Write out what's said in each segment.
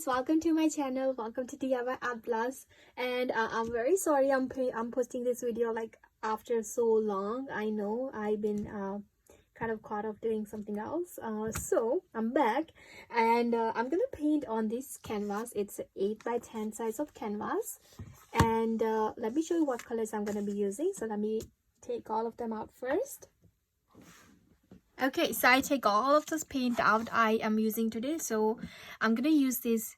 guys, welcome to my channel. Welcome to DIY Art Plus. And I'm very sorry I'm posting this video like after so long. I know I've been kind of caught up doing something else. So I'm back, and I'm gonna paint on this canvas. It's 8 by 10 size of canvas, and let me show you what colors I'm gonna be using. So let me take all of them out first. Okay, so I take all of this paint out I am using today. So I'm gonna use this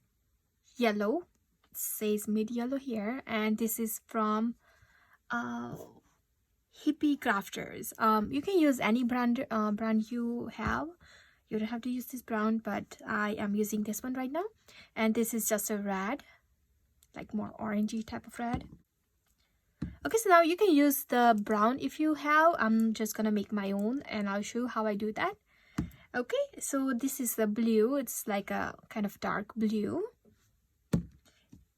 yellow. It says mid yellow here, and this is from Hippie Crafters. You can use any brand you have. You don't have to use this brown, but I am using this one right now. And this is just a red, like more orangey type of red. Okay, so now you can use the brown if you have. I'm just gonna make my own, and I'll show you how I do that. Okay, so this is the blue. It's like a kind of dark blue.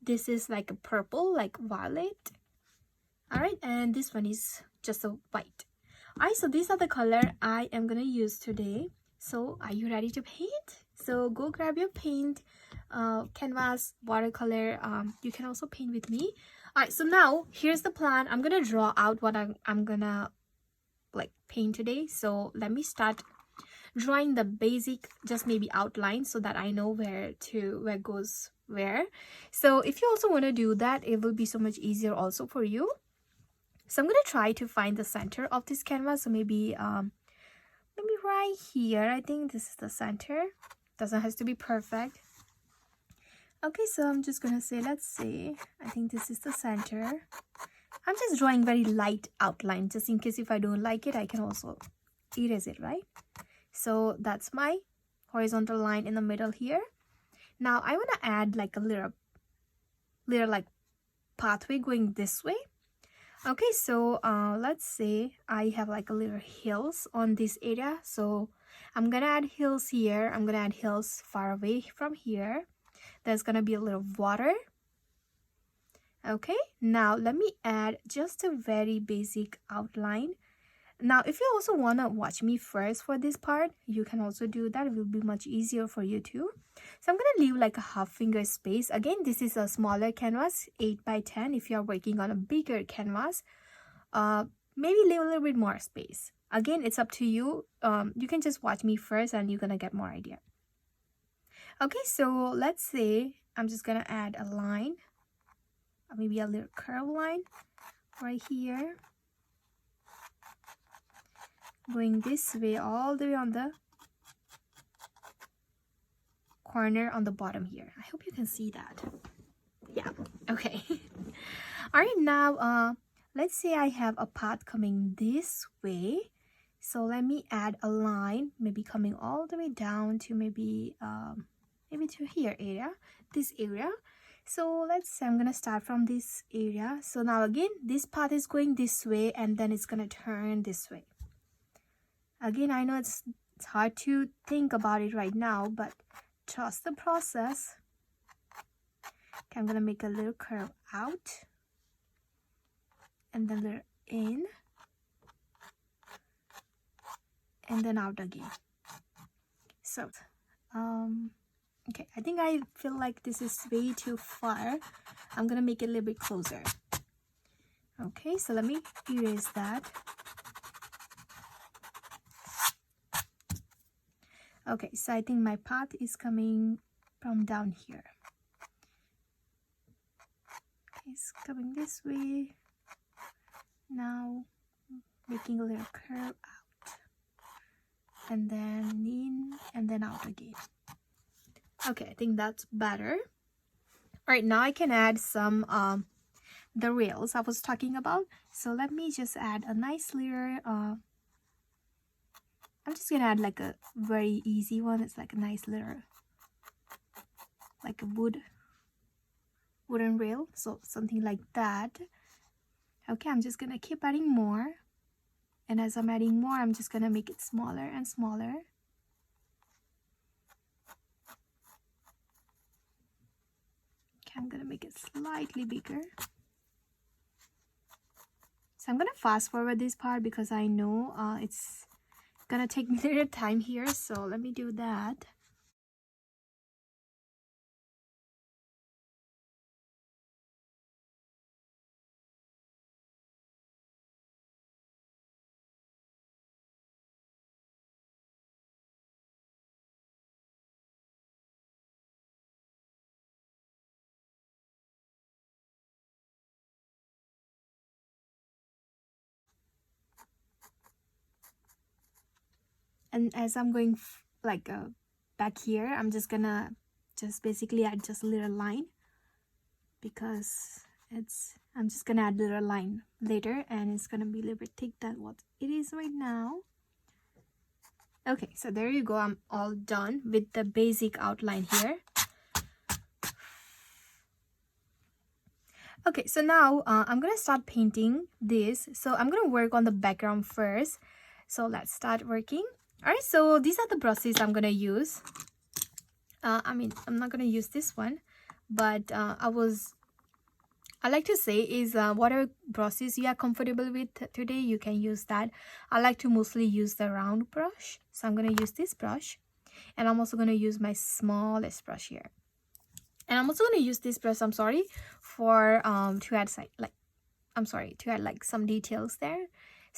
This is like a purple, like violet. All right, and this one is just a white. All right, so these are the color I am gonna use today. So are you ready to paint? So go grab your paint, canvas, watercolor. You can also paint with me. All right, so now here's the plan. I'm gonna draw out what I'm gonna like paint today. So let me start drawing the basic, just maybe outline, so that I know where goes where. So if you also want to do that, it will be so much easier also for you. So I'm gonna try to find the center of this canvas. So maybe right here. I think this is the center. Doesn't have to be perfect. Okay, so I'm just gonna say, let's see, I think this is the center. I'm just drawing very light outline, just in case if I don't like it, I can also erase it, right? So that's my horizontal line in the middle here. Now I want to add like a little like pathway going this way. Okay, so let's say I have like a little hills on this area. So I'm gonna add hills here. I'm gonna add hills far away from here. There's gonna be a little water. Okay, now let me add just a very basic outline. Now if you also want to watch me first for this part, you can also do that. It will be much easier for you too. So I'm gonna leave like a half finger space. Again, this is a smaller canvas, 8 by 10. If you are working on a bigger canvas, maybe leave a little bit more space. Again, it's up to you. You can just watch me first and you're gonna get more idea. Okay, so let's say I'm just gonna add a line, maybe a little curve line right here, going this way all the way on the corner on the bottom here. I hope you can see that. Yeah, okay. All right, now let's say I have a path coming this way. So let me add a line, maybe coming all the way down to maybe to here area, this area. So let's say I'm gonna start from this area. So now again, this path is going this way, and then it's gonna turn this way. Again, I know it's hard to think about it right now, but trust the process. Okay, I'm gonna make a little curve out, and then a little in, and then out again. So okay, I think I feel like this is way too far. I'm gonna make it a little bit closer. Okay, so let me erase that. Okay, so I think my path is coming from down here. Okay, it's coming this way. Now making a little curve out, and then in, and then out again. Okay, I think that's better. All right, now I can add some the rails I was talking about. So let me just add a nice layer. I'm just gonna add like a very easy one. It's like a nice little, like a wooden rail, so something like that. Okay, I'm just gonna keep adding more, and as I'm adding more, I'm just gonna make it smaller and smaller. Okay, I'm gonna make it slightly bigger. So I'm gonna fast forward this part because I know it's gonna take me a little time here, so let me do that. And as I'm going like back here, I'm just gonna basically add just a little line, because I'm just gonna add a little line later, and it's gonna be a little bit thick than what it is right now. Okay, so there you go. I'm all done with the basic outline here. Okay, so now I'm gonna start painting this. So I'm gonna work on the background first. So let's start working. All right, so these are the brushes I'm gonna use. I'm not gonna use this one, but I like to say is whatever brushes you are comfortable with today, you can use that. I like to mostly use the round brush, so I'm going to use this brush, and I'm also going to use my smallest brush here. And I'm also going to use this brush, I'm sorry, for to add like some details there.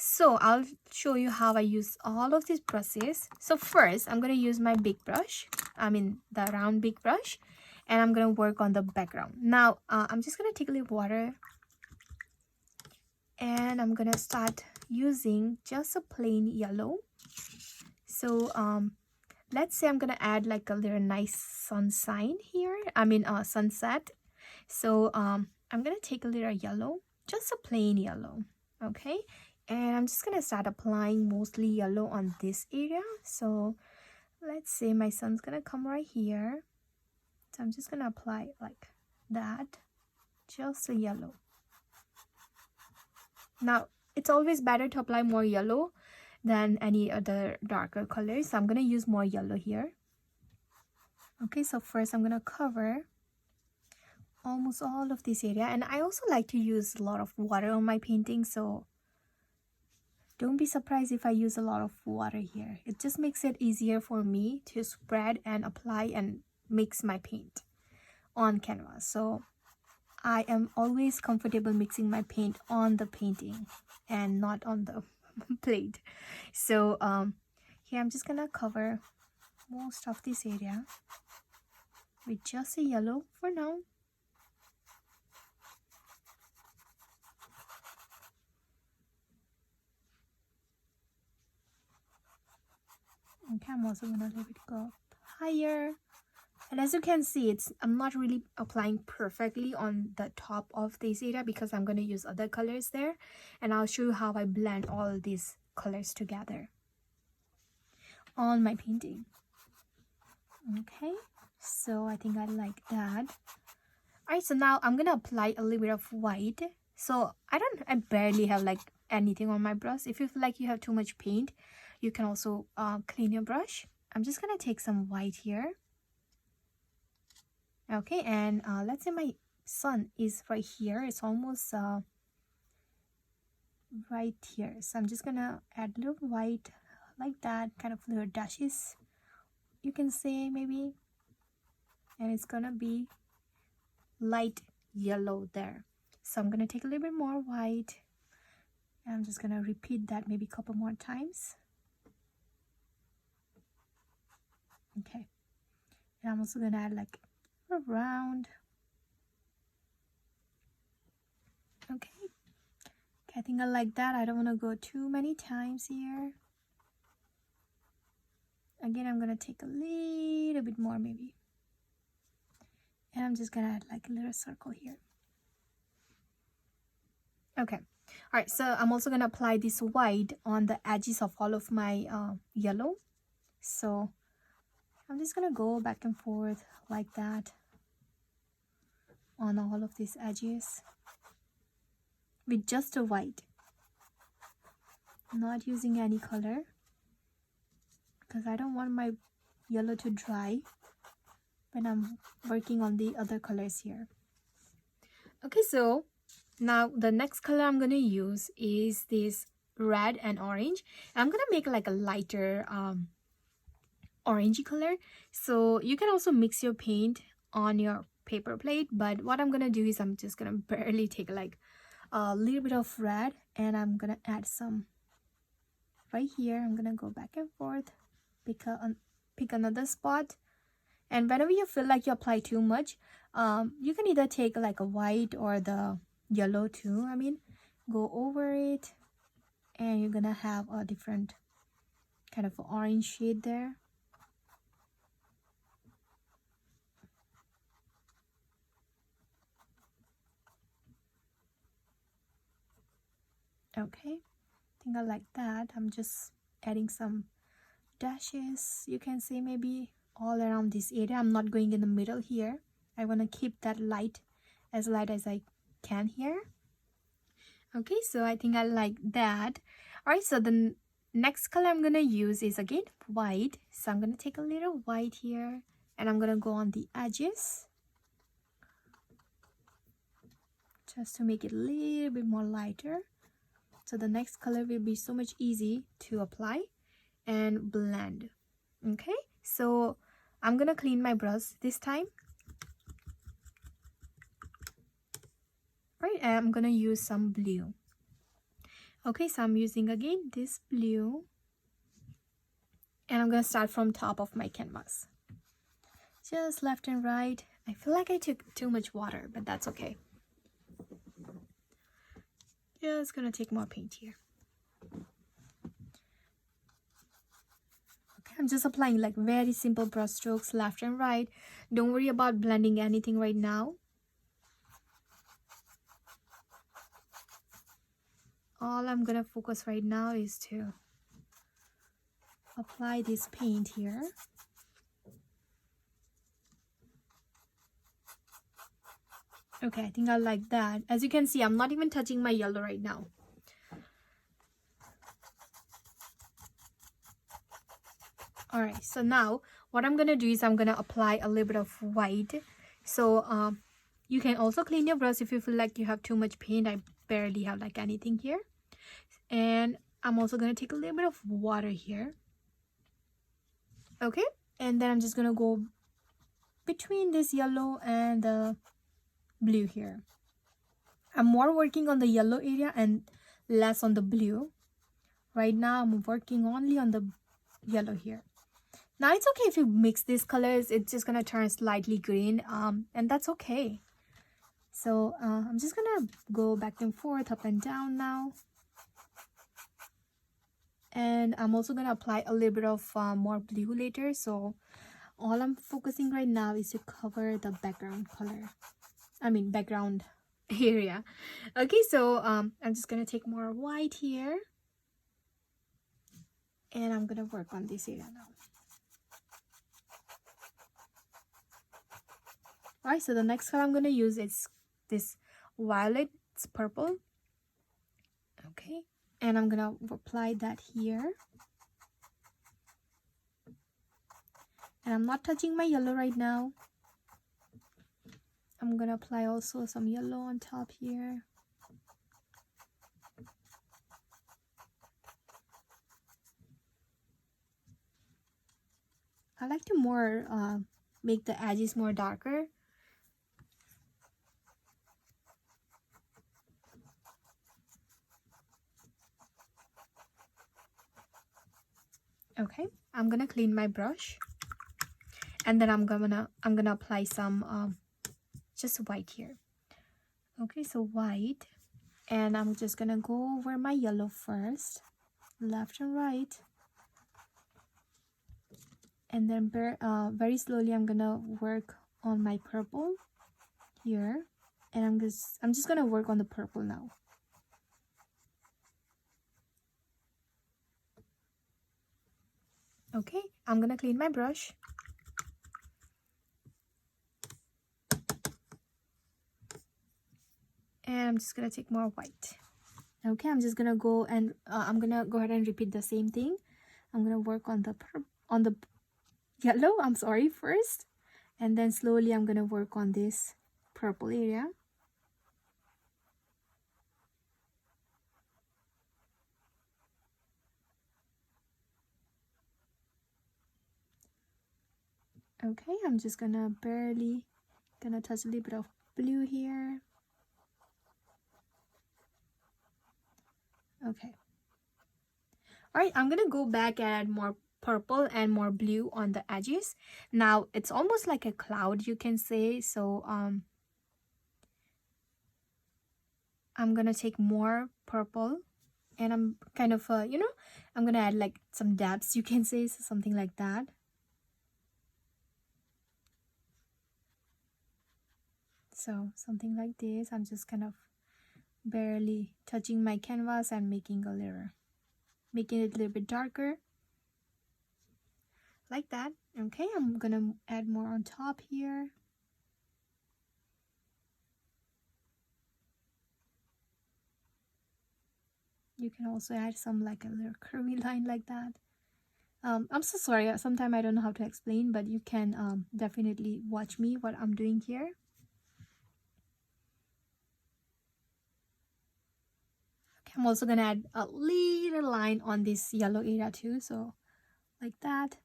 So I'll show you how I use all of these brushes. So first I'm going to use my big brush, the round big brush, and I'm going to work on the background. Now I'm just going to take a little water, and I'm going to start using just a plain yellow. So let's say I'm going to add like a little nice sunshine here, sunset. So I'm going to take a little yellow, just a plain yellow, okay? And I'm just going to start applying mostly yellow on this area. So let's say my sun's going to come right here. So I'm just going to apply like that, just a yellow. Now, it's always better to apply more yellow than any other darker colors. So I'm going to use more yellow here. Okay, so first I'm going to cover almost all of this area. And I also like to use a lot of water on my painting. So don't be surprised if I use a lot of water here. It just makes it easier for me to spread and apply and mix my paint on canvas. So I am always comfortable mixing my paint on the painting and not on the plate. So here I'm just gonna cover most of this area with just a yellow for now. Okay, I'm also gonna let it go up higher. And as you can see, I'm not really applying perfectly on the top of this area because I'm going to use other colors there. And I'll show you how I blend all these colors together on my painting. Okay, so I think I like that. Alright, so now I'm going to apply a little bit of white. So I barely have like anything on my brush. If you feel like you have too much paint, you can also clean your brush. I'm just going to take some white here. Okay, and let's say my sun is right here. It's almost right here. So I'm just gonna add a little white like that, kind of little dashes, you can say maybe. And it's gonna be light yellow there. So I'm gonna take a little bit more white. And I'm just gonna repeat that maybe a couple more times. Okay. And I'm also gonna add like around. Okay, I think I like that. I don't want to go too many times here. Again, I'm gonna take a little bit more maybe, and I'm just gonna add like a little circle here. Okay, all right, so I'm also gonna apply this white on the edges of all of my yellow. So I'm just gonna go back and forth like that on all of these edges with just a white, not using any color because I don't want my yellow to dry when I'm working on the other colors here. Okay, so now the next color I'm going to use is this red and orange. And I'm going to make like a lighter orangey color. So you can also mix your paint on your paper plate, but what I'm going to do is I'm just going to barely take like a little bit of red, and I'm going to add some right here. I'm going to go back and forth, pick another spot. And whenever you feel like you apply too much, you can either take like a white or the yellow too. Go over it, and you're gonna have a different kind of orange shade there. Okay, I think I like that. I'm just adding some dashes, you can say, maybe all around this area. I'm not going in the middle here. I want to keep that light as I can here. Okay, so I think I like that. All right, so the next color I'm gonna use is again white. So I'm gonna take a little white here and I'm gonna go on the edges just to make it a little bit more lighter. So the next color will be so much easy to apply and blend. Okay, so I'm gonna clean my brush this time. Right, and I'm gonna use some blue. Okay, so I'm using again this blue and I'm gonna start from top of my canvas, just left and right. I feel like I took too much water, but that's okay. Just gonna take more paint here. Okay, I'm just applying like very simple brush strokes left and right. Don't worry about blending anything right now. All I'm gonna focus right now is to apply this paint here. Okay, I think I like that. As you can see, I'm not even touching my yellow right now. Alright, so now what I'm gonna do is I'm gonna apply a little bit of white. So you can also clean your brush if you feel like you have too much paint. I barely have like anything here. And I'm also gonna take a little bit of water here. Okay, and then I'm just gonna go between this yellow and the blue here. I'm more working on the yellow area and less on the blue. Right now I'm working only on the yellow here. Now it's okay if you mix these colors, it's just gonna turn slightly green, and that's okay. So I'm just gonna go back and forth, up and down now. And I'm also gonna apply a little bit of more blue later. So all I'm focusing right now is to cover the background color. Background area. Okay, so I'm just gonna take more white here. And I'm gonna work on this area now. Alright, so the next color I'm gonna use is this violet, it's purple. Okay, and I'm gonna apply that here. And I'm not touching my yellow right now. I'm gonna apply also some yellow on top here. I like to more make the edges more darker. Okay, I'm gonna clean my brush, and then I'm gonna apply some just white here. Okay, so white, and I'm just gonna go over my yellow first, left and right, and then very slowly I'm gonna work on my purple here, and I'm just gonna work on the purple now. Okay, I'm gonna clean my brush. And I'm just gonna take more white. Okay, I'm just gonna go and I'm gonna go ahead and repeat the same thing. I'm gonna work on the yellow, I'm sorry, first, and then slowly I'm gonna work on this purple area. Okay, I'm just gonna touch a little bit of blue here. Okay. Alright, I'm gonna go back and add more purple and more blue on the edges. Now it's almost like a cloud, you can say. So I'm gonna take more purple and I'm kind of you know, I'm gonna add like some dabs, you can say, so something like that. So something like this. I'm just kind of barely touching my canvas and making a layer, making it a little bit darker like that. Okay, I'm gonna add more on top here. You can also add some like a little curvy line like that. I'm so sorry, sometimes I don't know how to explain, but you can definitely watch me what I'm doing here. Okay, I'm also gonna add a little line on this yellow area too, so like that.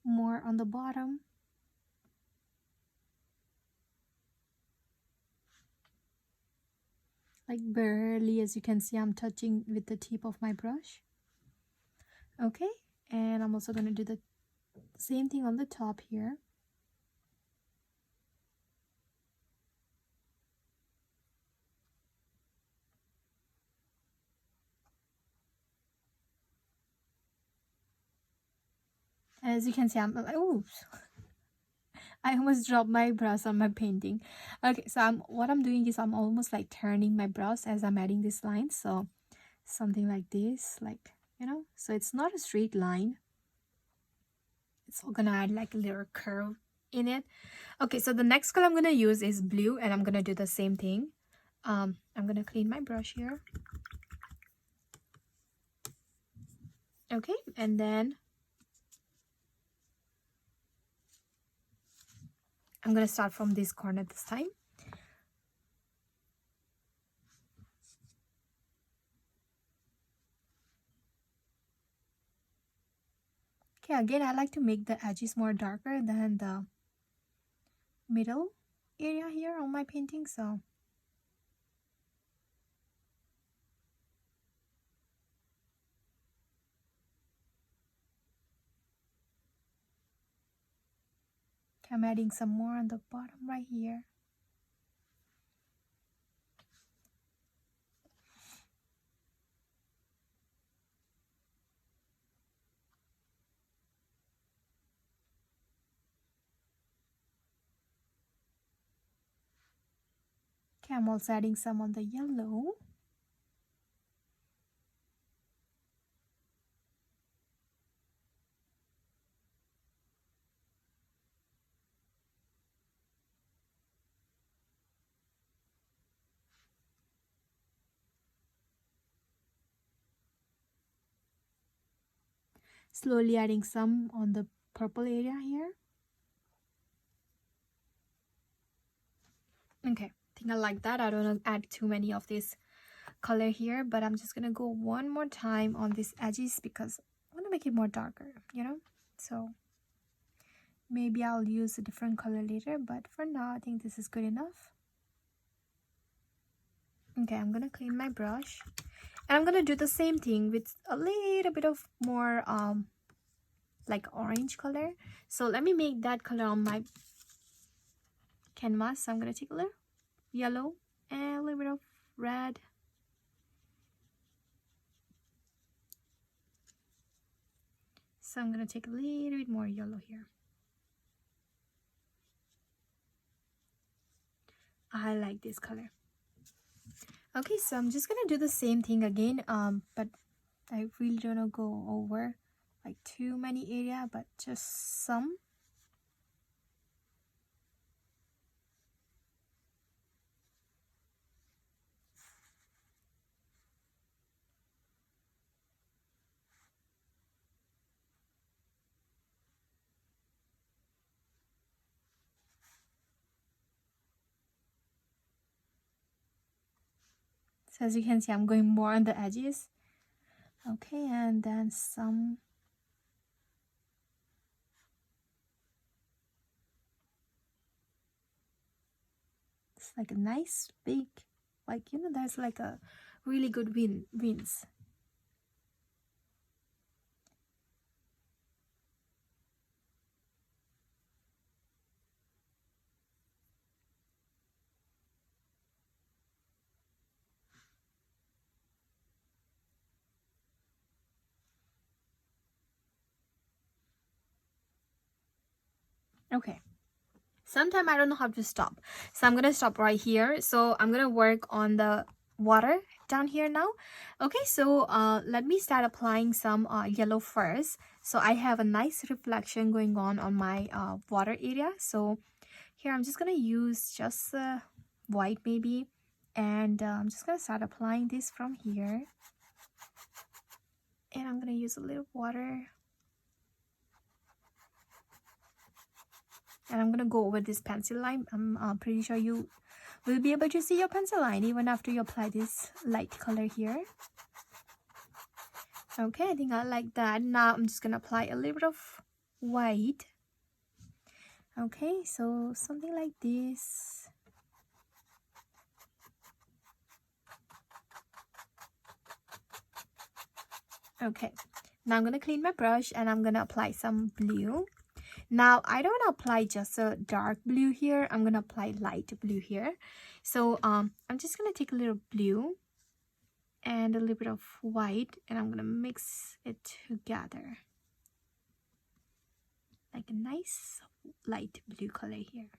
More on the bottom. Like barely, as you can see, I'm touching with the tip of my brush. Okay, and I'm also going to do the same thing on the top here. As you can see, I'm like, oops, I almost dropped my brush on my painting. Okay, so what I'm doing is I'm almost like turning my brush as I'm adding this line. So something like this, like, you know, so it's not a straight line. It's all gonna add like a little curve in it. Okay, so the next color I'm gonna use is blue, and I'm gonna do the same thing. I'm gonna clean my brush here. Okay, and then I'm gonna start from this corner this time. Okay, again, I like to make the edges more darker than the middle area here on my painting, so okay, I'm adding some more on the bottom right here. Okay, I'm also adding some on the yellow. Slowly adding some on the purple area here. Okay, I think I like that. I don't want to add too many of this color here, but I'm just gonna go one more time on these edges because I want to make it more darker, you know. So maybe I'll use a different color later, but for now I think this is good enough. Okay, I'm gonna clean my brush, and I'm gonna do the same thing with a little bit of more like orange color. So let me make that color on my canvas. So I'm gonna take a little yellow and a little bit of red. So I'm gonna take a little bit more yellow here. I like this color. Okay, so I'm just gonna do the same thing again, but I really don't wanna go over like too many area, but just some. So as you can see, I'm going more on the edges. Okay, and then some. It's like a nice big, like, you know, there's like a really good winds. Okay. Sometimes I don't know how to stop, so I'm gonna stop right here. So I'm gonna work on the water down here now. Okay, so let me start applying some yellow first. So I have a nice reflection going on my water area. So here I'm just gonna use just white maybe, and I'm just gonna start applying this from here, and I'm gonna use a little water. And I'm gonna go over this pencil line. I'm pretty sure you will be able to see your pencil line even after you apply this light color here. Okay, I think I like that. Now I'm just gonna apply a little bit of white. Okay, so something like this. Okay, now I'm gonna clean my brush and I'm gonna apply some blue. Now I don't want to apply just a dark blue here. I'm gonna apply light blue here. So I'm just gonna take a little blue and a little bit of white, and I'm gonna mix it together like a nice light blue color here.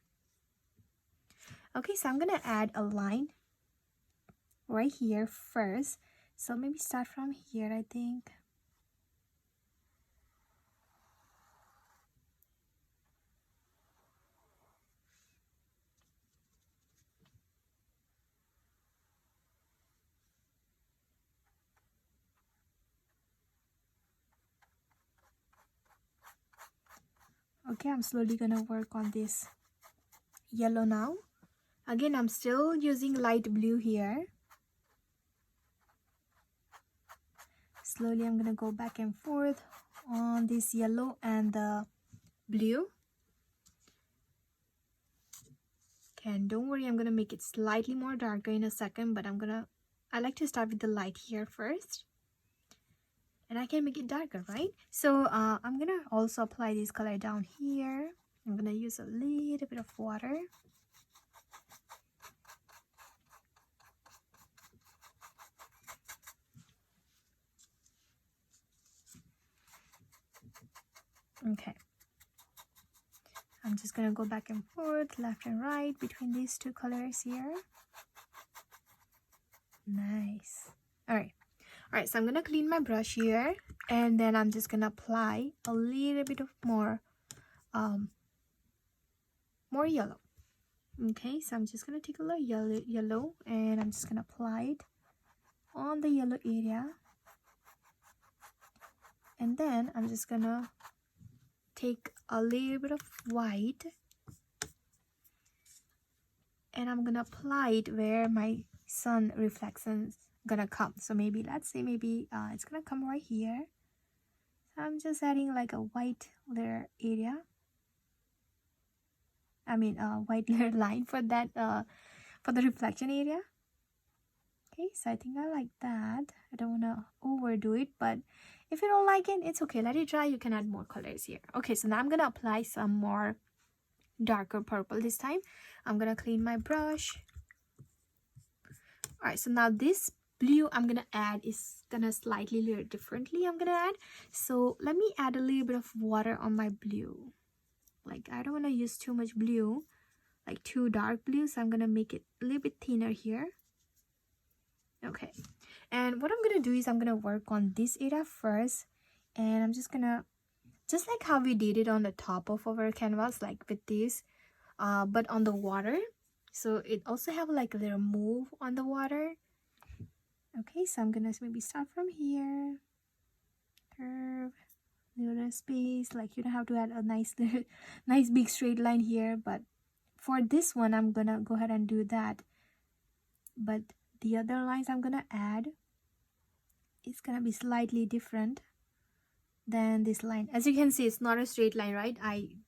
Okay, so I'm gonna add a line right here first. So maybe start from here, I think. Okay, I'm slowly gonna work on this yellow now. Again, I'm still using light blue here. Slowly I'm gonna go back and forth on this yellow and the blue. Okay, and don't worry, I'm gonna make it slightly more darker in a second, but I like to start with the light here first, and I can make it darker, right? So I'm gonna also apply this color down here. I'm gonna use a little bit of water. Okay, I'm just gonna go back and forth, left and right between these two colors here. Nice. All right, so I'm gonna clean my brush here, and then I'm just gonna apply a little bit of more yellow. Okay, so I'm just gonna take a little yellow and I'm just gonna apply it on the yellow area, and then I'm just gonna take a little bit of white and I'm gonna apply it where my sun reflections gonna come. So maybe let's say it's gonna come right here. So I'm just adding like a white layer area, white layer line for that for the reflection area. Okay, so I think I like that. I don't want to overdo it, but if you don't like it, it's okay. Let it dry. You can add more colors here. Okay, so now I'm gonna apply some more darker purple this time. I'm gonna clean my brush. All right, so now this blue I'm gonna add is gonna slightly layer differently. So let me add a little bit of water on my blue. Like, I don't want to use too much blue, like too dark blue, so I'm gonna make it a little bit thinner here. Okay, and what I'm gonna do is I'm gonna work on this area first, and I'm just like how we did it on the top of our canvas, like with this, but on the water. So it also have like a little move on the water. Okay, so I'm gonna maybe start from here, curve, little space. Like, you don't have to add a nice big straight line here, but for this one I'm gonna go ahead and do that. But the other lines I'm gonna add is gonna be slightly different than this line. As you can see, it's not a straight line, right? I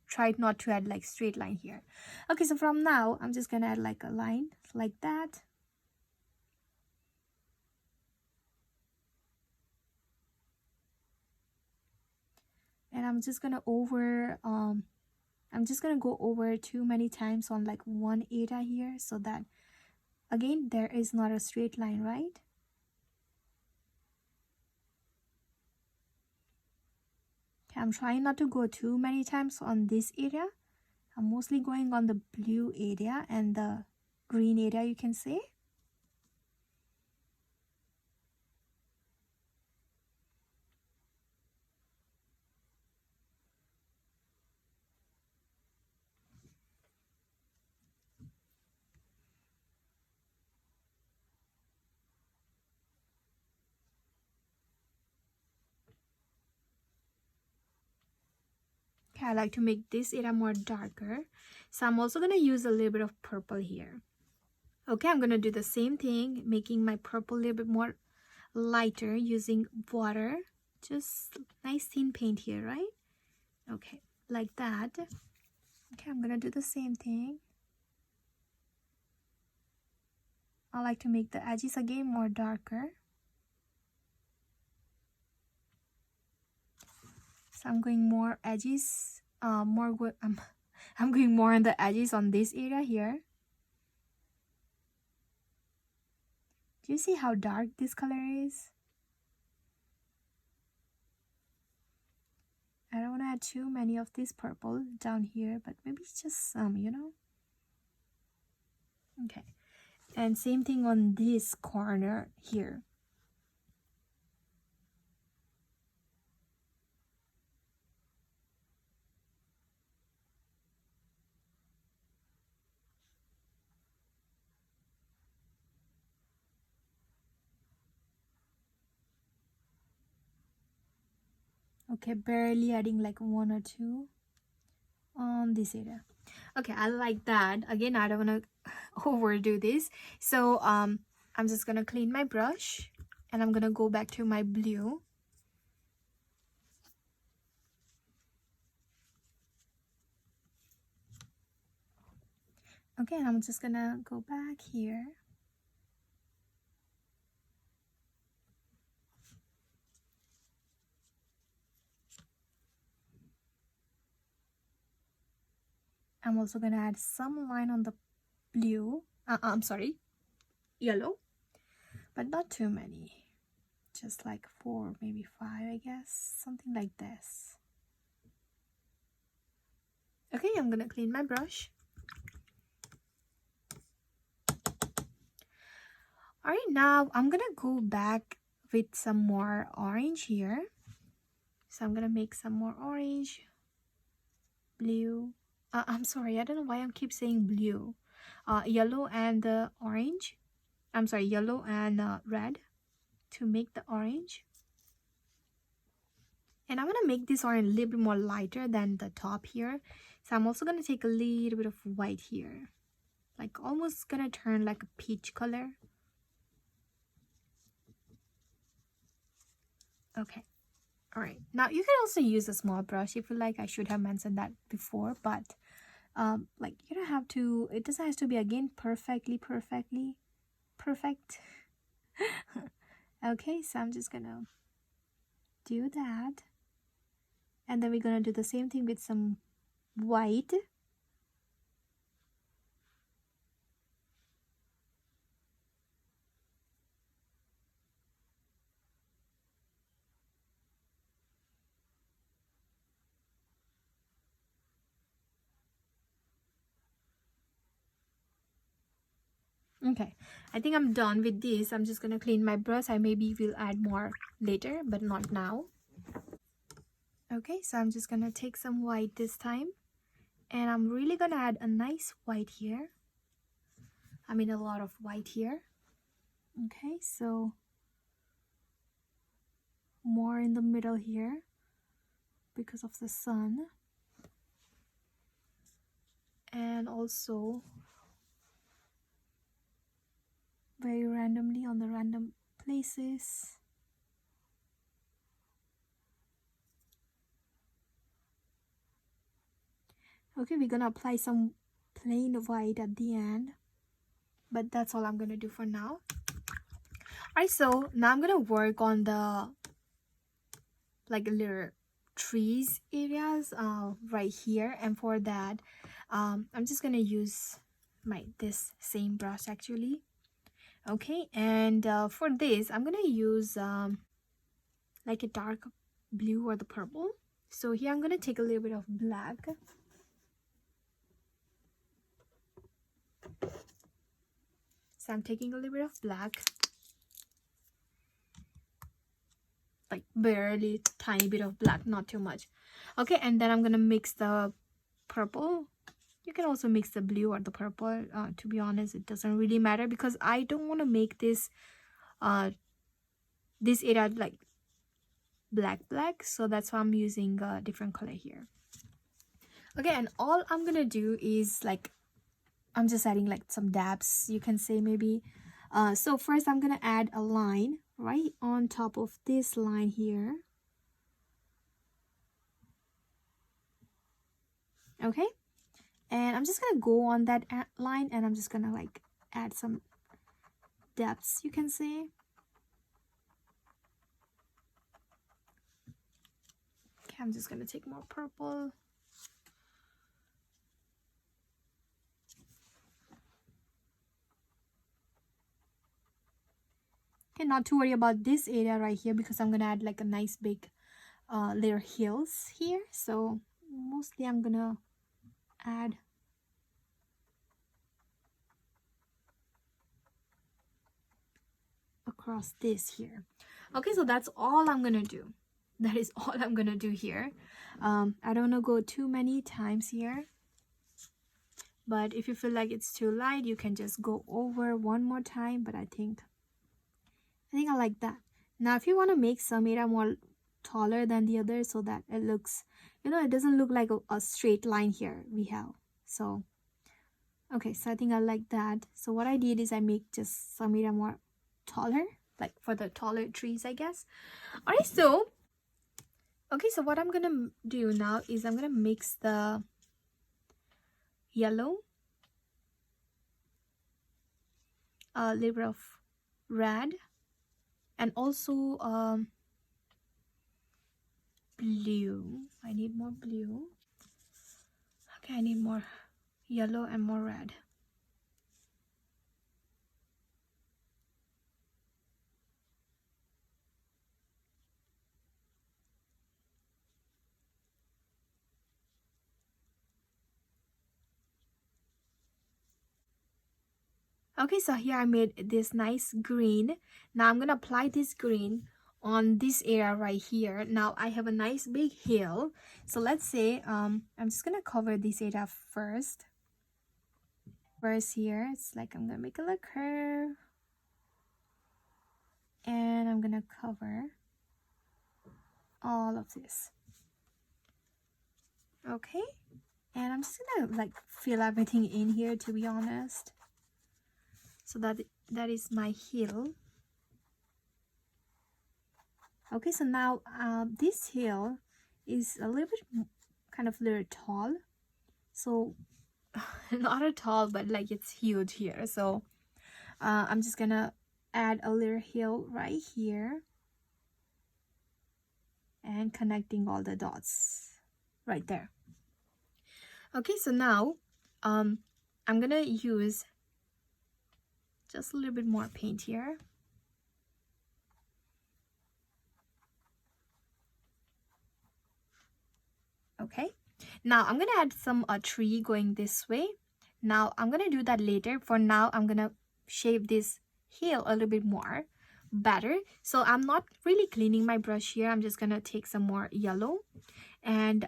tried not to add like straight line here. Okay, so from now I'm just gonna add like a line like that. And I'm just gonna go over too many times on like one area here, so that again there is not a straight line, right? Okay, I'm trying not to go too many times on this area. I'm mostly going on the blue area and the green area, you can say. Okay, I like to make this area more darker. So I'm also going to use a little bit of purple here. Okay, I'm going to do the same thing, making my purple a little bit more lighter using water. Just nice thin paint here, right? Okay, like that. Okay, I'm going to do the same thing. I like to make the edges again more darker. So I'm going more edges, I'm going more on the edges on this area here. Do you see how dark this color is? I don't want to add too many of this purple down here, but maybe just some, you know? Okay. And same thing on this corner here. Okay, barely adding like 1 or 2 on this area. Okay, I like that. Again, I don't want to overdo this. So I'm just gonna clean my brush and I'm gonna go back to my blue. Okay, I'm just gonna go back here. I'm also gonna add some line on the blue. I'm sorry, yellow, but not too many. Just like 4, maybe 5, I guess, something like this. Okay, I'm gonna clean my brush. All right, now I'm gonna go back with some more orange here. So I'm gonna make some more orange, blue. I'm sorry, I don't know why I keep saying blue. Yellow and orange. I'm sorry, yellow and red to make the orange. And I'm gonna make this orange a little bit more lighter than the top here. So I'm also gonna take a little bit of white here, like almost gonna turn like a peach color. Okay. All right, now you can also use a small brush if you like. I should have mentioned that before, but like you don't have to, it doesn't have to be again perfect. Okay, so I'm just gonna do that, and then we're gonna do the same thing with some white. Okay, I think I'm done with this. I'm just gonna clean my brush. I maybe will add more later, but not now. Okay, so I'm just gonna take some white this time, and I'm really gonna add a nice white here. I mean a lot of white here. Okay, so more in the middle here because of the sun, and also very randomly on the random places. Okay, we're gonna apply some plain white at the end, but that's all I'm gonna do for now. Alright, so now I'm gonna work on the like little trees areas right here, and for that I'm just gonna use this same brush actually. Okay, and for this I'm gonna use like a dark blue or the purple. So here I'm gonna take a little bit of black. So I'm taking a little bit of black, like barely tiny bit of black, not too much. Okay, and then I'm gonna mix the purple. You can also mix the blue or the purple. To be honest, it doesn't really matter because I don't want to make this this area like black, so that's why I'm using a different color here. Okay, and all I'm gonna do is like I'm just adding like some dabs, you can say maybe. So first I'm gonna add a line right on top of this line here. Okay, and I'm just gonna go on that line and I'm just gonna like add some depths, you can say. Okay, I'm just gonna take more purple. Okay, not to worry about this area right here because I'm gonna add like a nice big layer hills here. So mostly I'm gonna add across this here. Okay, so that's all I'm gonna do. That is all I'm gonna do here. I don't wanna go too many times here, but if you feel like it's too light, you can just go over one more time. But I think I like that. Now if you want to make some area more taller than the other so that it looks, you know, it doesn't look like a straight line here we have. So okay, so I think I like that. So what I did is I make just some area more taller, like for the taller trees, I guess. All right, so okay, so what I'm gonna do now is I'm gonna mix the yellow, a little bit of red, and also blue. I need more blue. Okay, I need more yellow and more red. Okay, so here I made this nice green. Now I'm gonna apply this green on this area right here. Now I have a nice big hill. So let's say I'm just gonna cover this area first. First here, it's like I'm gonna make a little curve. And I'm gonna cover all of this. Okay, and I'm just gonna like fill everything in here, to be honest. So that is my hill. Okay, so now this hill is a little bit kind of little tall. So not a tall, but like it's huge here. So I'm just gonna add a little hill right here and connecting all the dots right there. Okay, so now I'm gonna use just a little bit more paint here. Okay, now I'm gonna add some tree going this way. Now I'm gonna do that later. For now, I'm gonna shape this hill a little bit more better. So I'm not really cleaning my brush here. I'm just gonna take some more yellow and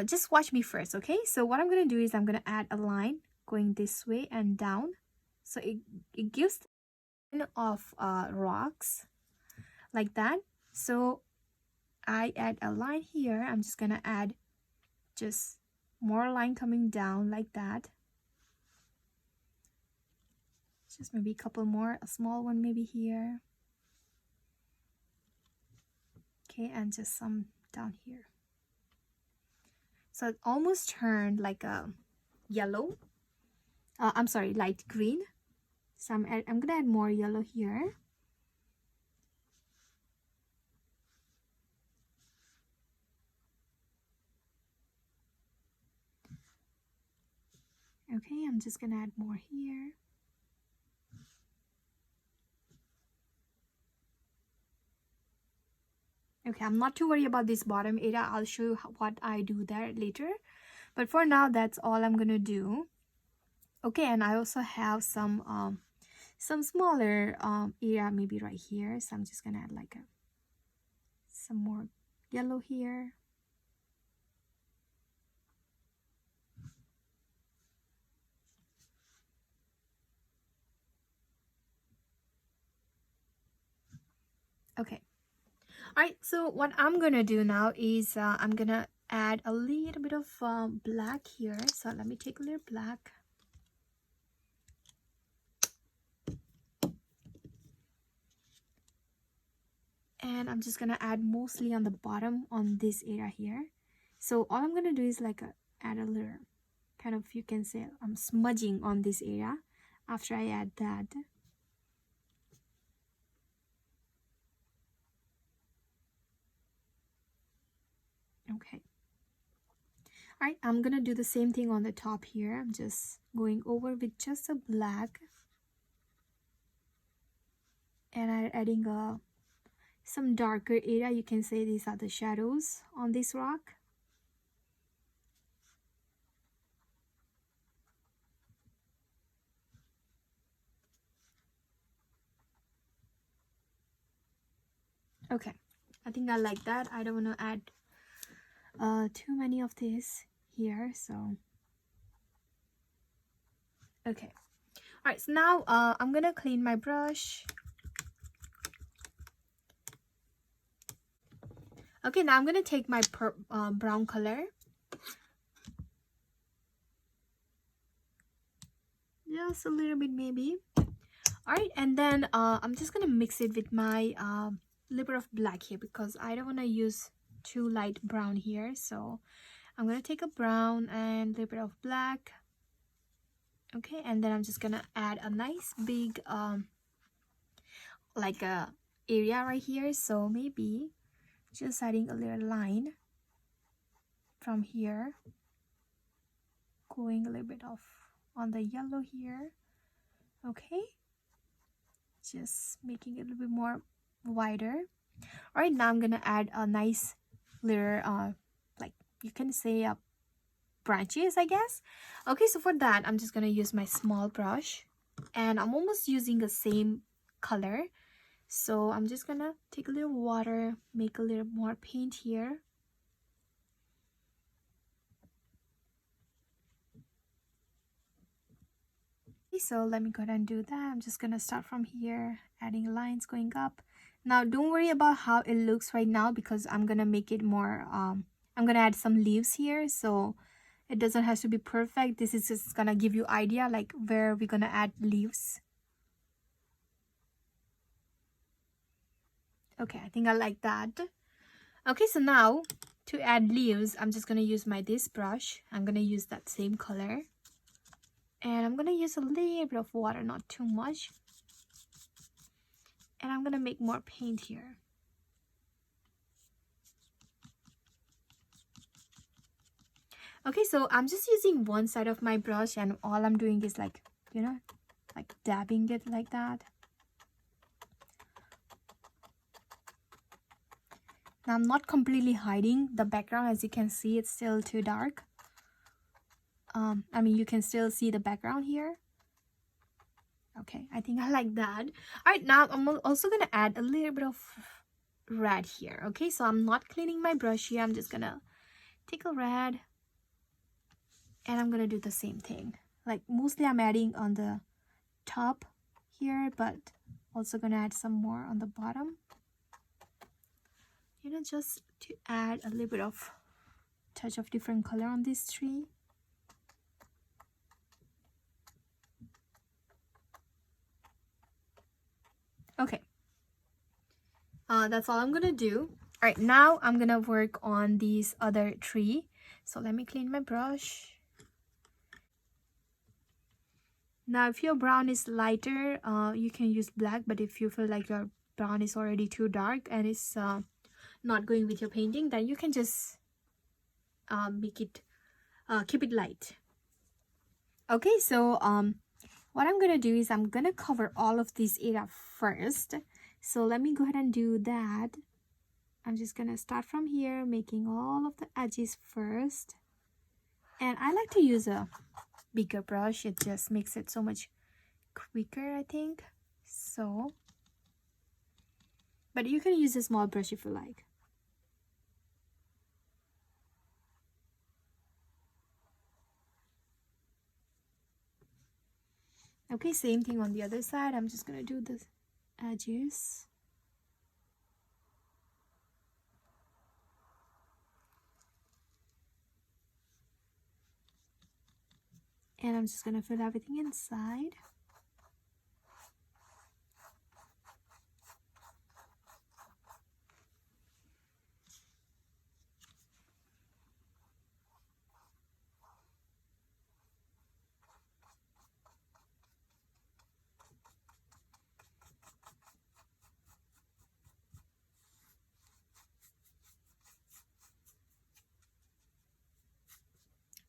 just watch me first. Okay, so what I'm gonna do is I'm gonna add a line going this way and down, so it gives of rocks like that. So I add a line here. I'm just gonna add just more line coming down like that. Just maybe a couple more, a small one maybe here. Okay, and just some down here. So it almost turned like a yellow. I'm sorry, light green. So I'm gonna add more yellow here. Okay, I'm just gonna add more here. Okay, I'm not too worried about this bottom area. I'll show you what I do there later. But for now, that's all I'm gonna do. Okay, and I also have some smaller area maybe right here. So I'm just gonna add like some more yellow here. Okay. Alright, so what I'm gonna do now is I'm gonna add a little bit of black here. So let me take a little black. And I'm just gonna add mostly on the bottom on this area here. So all I'm gonna do is like add a little kind of, you can say I'm smudging on this area after I add that. Okay. Alright, I'm gonna do the same thing on the top here. I'm just going over with just a black, and I'm adding some darker area. You can say these are the shadows on this rock. Okay, I think I like that. I don't want to add too many of this here, so okay. All right, so now I'm gonna clean my brush. Okay, now I'm gonna take my brown color, just a little bit maybe. All right, and then I'm just gonna mix it with my little bit of black here because I don't want to use too light brown here. So I'm gonna take a brown and a little bit of black. Okay, and then I'm just gonna add a nice big like a area right here. So maybe just adding a little line from here, going a little bit off on the yellow here. Okay, just making it a little bit more wider. All right, now I'm gonna add a nice little like you can say branches, I guess. Okay, so for that I'm just gonna use my small brush, and I'm almost using the same color. So I'm just gonna take a little water, make a little more paint here. So let me go ahead and do that. I'm just gonna start from here, adding lines going up. Now don't worry about how it looks right now because I'm gonna make it more I'm gonna add some leaves here, so it doesn't have to be perfect. This is just gonna give you idea like where we're gonna add leaves. Okay, I think I like that. Okay, so now to add leaves, I'm just gonna use this brush. I'm gonna use that same color, and I'm gonna use a little bit of water, not too much, and I'm gonna make more paint here. Okay, so I'm just using one side of my brush, and all I'm doing is like, you know, like dabbing it like that. Now I'm not completely hiding the background. As you can see, it's still too dark. I mean, you can still see the background here. Okay, I think I like that. All right, now I'm also gonna add a little bit of red here. Okay, so I'm not cleaning my brush here. I'm just gonna take a red, and I'm gonna do the same thing. Like mostly I'm adding on the top here, but also gonna add some more on the bottom. You know, just to add a little bit of touch of different color on this tree. Okay, that's all I'm gonna do. All right, now I'm gonna work on this other tree. So let me clean my brush. Now if your brown is lighter, you can use black, but if you feel like your brown is already too dark and it's not going with your painting, then you can just make it keep it light. Okay, so what I'm gonna do is I'm gonna cover all of this area first. So let me go ahead and do that. I'm just gonna start from here, making all of the edges first. And I like to use a bigger brush. It just makes it so much quicker, I think. So, but you can use a small brush if you like. Okay, same thing on the other side. I'm just gonna do the edges. And I'm just gonna fill everything inside.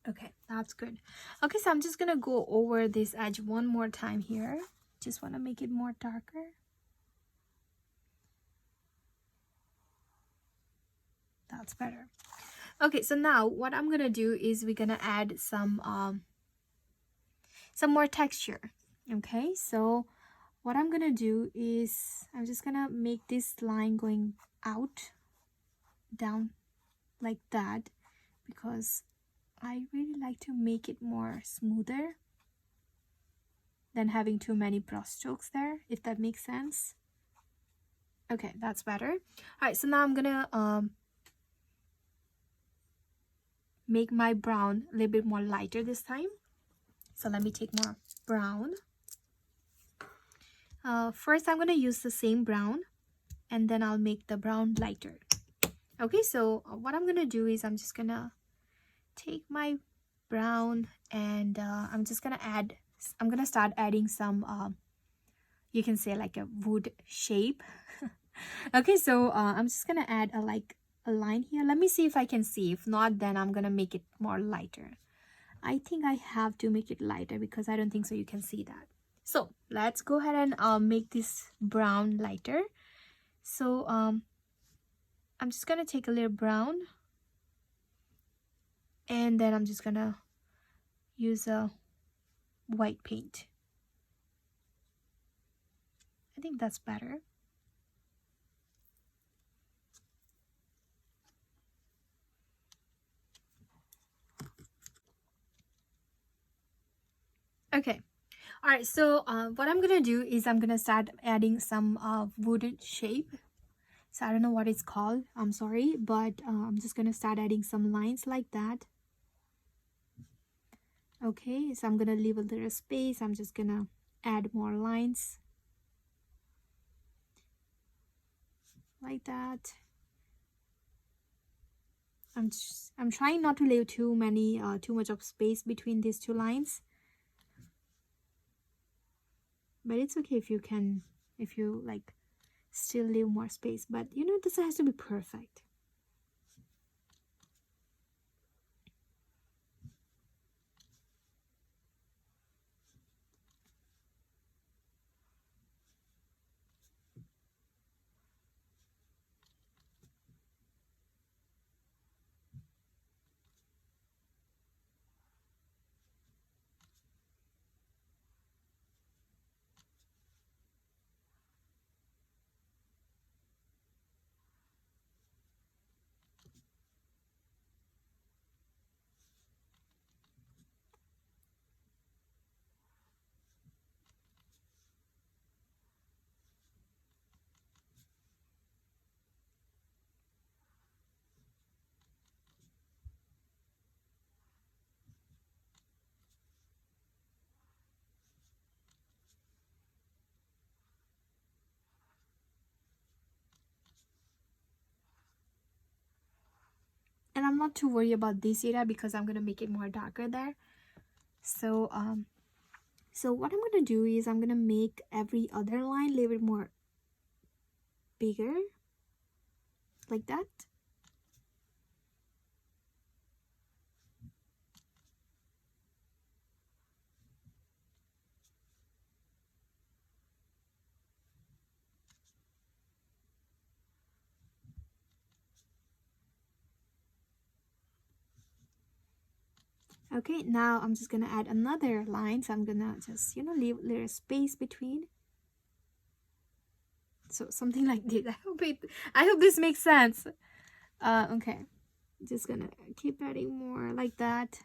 Okay, that's good. Okay, so I'm just gonna go over this edge one more time here. Just want to make it more darker. That's better. Okay, so now what I'm gonna do is we're gonna add some more texture. Okay, so what I'm gonna do is I'm just gonna make this line going out, down like that, because I really like to make it more smoother than having too many brush strokes there, if that makes sense. Okay, that's better. All right, so now I'm gonna make my brown a little bit more lighter this time. So let me take more brown. First I'm gonna use the same brown, and then I'll make the brown lighter. Okay, so what I'm gonna do is I'm just gonna take my brown, and I'm gonna start adding some you can say like a wood shape. Okay, so I'm just gonna add a line here. Let me see if I can see. If not, then I'm gonna make it more lighter. I think I have to make it lighter because I don't think so you can see that. So let's go ahead and make this brown lighter. So I'm just gonna take a little brown, and then I'm just gonna use a white paint. I think that's better. Okay, all right, so what I'm gonna do is I'm gonna start adding some wooden shape. So I don't know what it's called, I'm sorry, but I'm just gonna start adding some lines like that. Okay, so I'm gonna leave a little space. I'm just gonna add more lines like that. I'm trying not to leave too much of space between these two lines, but it's okay if you like still leave more space, but you know, this has to be perfect. And I'm not too worried about this area because I'm gonna make it more darker there. So so what I'm gonna do is I'm gonna make every other line a little bit more bigger, like that. Okay, now I'm just gonna add another line. So I'm gonna just, you know, leave a little space between. So something like this. I hope this makes sense. Okay. Just gonna keep adding more like that.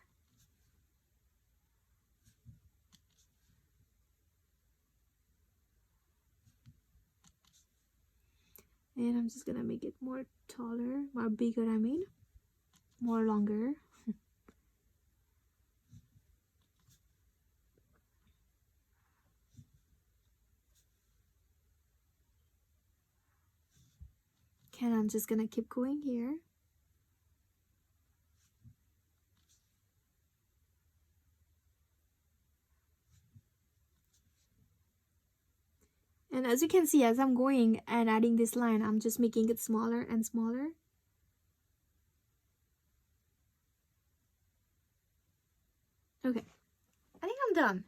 And I'm just gonna make it more taller, more bigger, I mean, more longer. Okay, and I'm just gonna keep going here. And as you can see, as I'm going and adding this line, I'm just making it smaller and smaller. Okay, I think I'm done.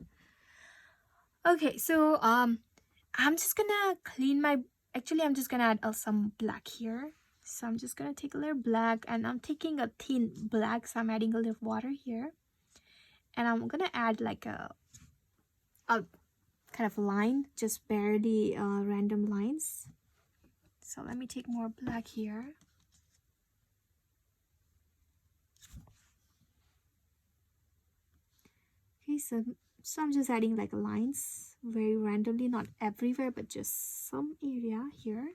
Okay, so I'm just gonna clean my, actually I'm just gonna add some black here. So I'm just gonna take a little black, and I'm taking a thin black, so I'm adding a little water here. And I'm gonna add like a kind of line, just barely random lines. So let me take more black here. Okay, so I'm just adding like lines very randomly, not everywhere, but just some area here.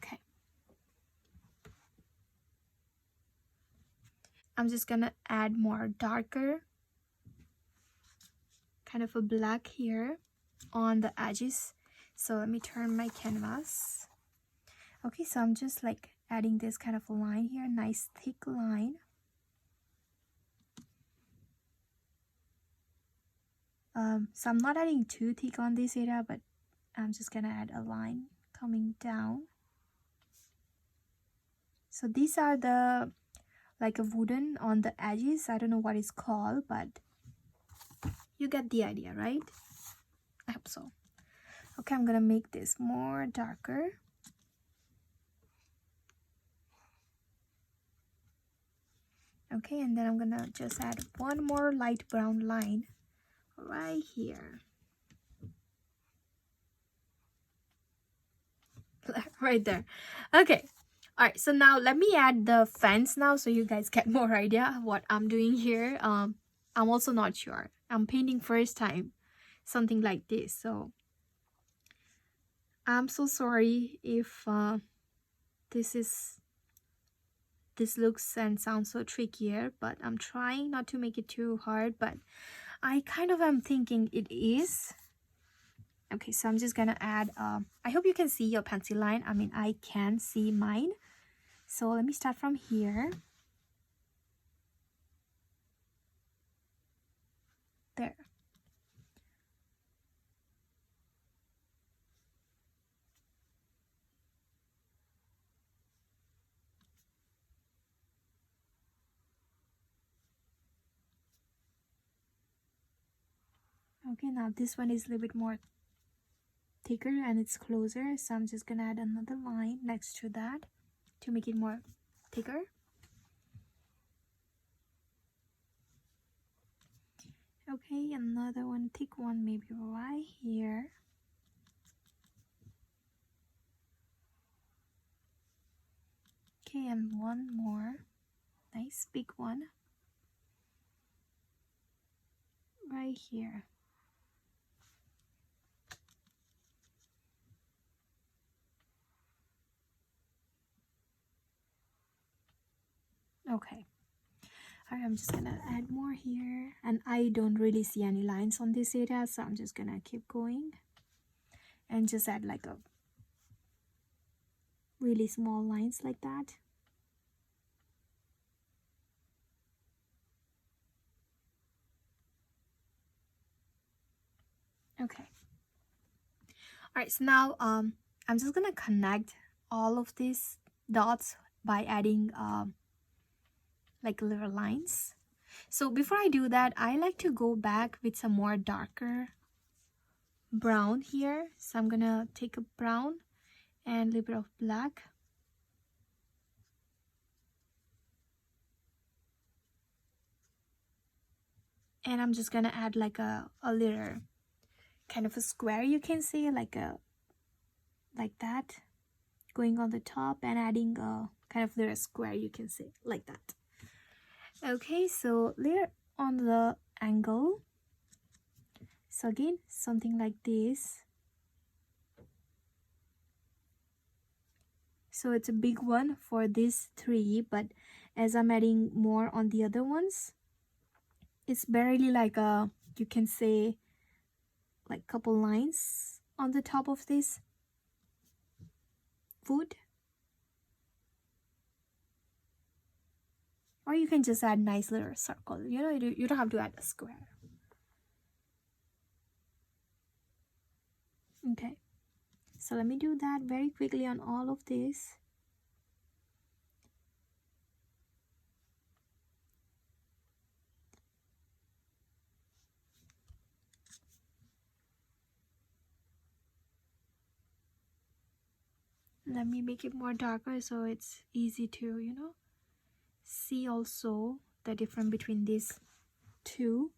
Okay. I'm just gonna add more darker, kind of a black here on the edges. So let me turn my canvas. Okay, so I'm just like adding this kind of a line here, nice thick line. So I'm not adding too thick on this area, but I'm just gonna add a line coming down. So these are the like a wooden on the edges. I don't know what it's called, but you get the idea, right? I hope so. Okay, I'm gonna make this more darker. Okay, and then I'm gonna just add one more light brown line right here. Right there. Okay. All right, so now let me add the fence now, so you guys get more idea of what I'm doing here. I'm also not sure. I'm painting first time something like this, so I'm so sorry if this looks and sounds so trickier, but I'm trying not to make it too hard, but I kind of am thinking it is. Okay, so I'm just gonna add I hope you can see your pencil line. I mean, I can see mine. So let me start from here. There. Okay, now this one is a little bit more thicker and it's closer, so I'm just gonna add another line next to that to make it more thicker. Okay, another one, thick one, maybe right here. Okay, and one more nice big one right here. Okay. Alright, I'm just gonna add more here, and I don't really see any lines on this area, so I'm just gonna keep going and just add like a really small lines like that. Okay. Alright, so now I'm just gonna connect all of these dots by adding like little lines. So before I do that, I like to go back with some more darker brown here. So I'm gonna take a brown and a little bit of black. And I'm just gonna add like a little kind of a square, you can say, like that, going on the top and adding a kind of little square, you can say, like that. Okay, so layer on the angle. So again, something like this. So it's a big one for these three, but as I'm adding more on the other ones, it's barely like a, you can say, like couple lines on the top of this wood. Or you can just add nice little circle, you know, you don't have to add a square. Okay, so let me do that very quickly on all of this. Let me make it more darker so it's easy to, you know, see also the difference between these two.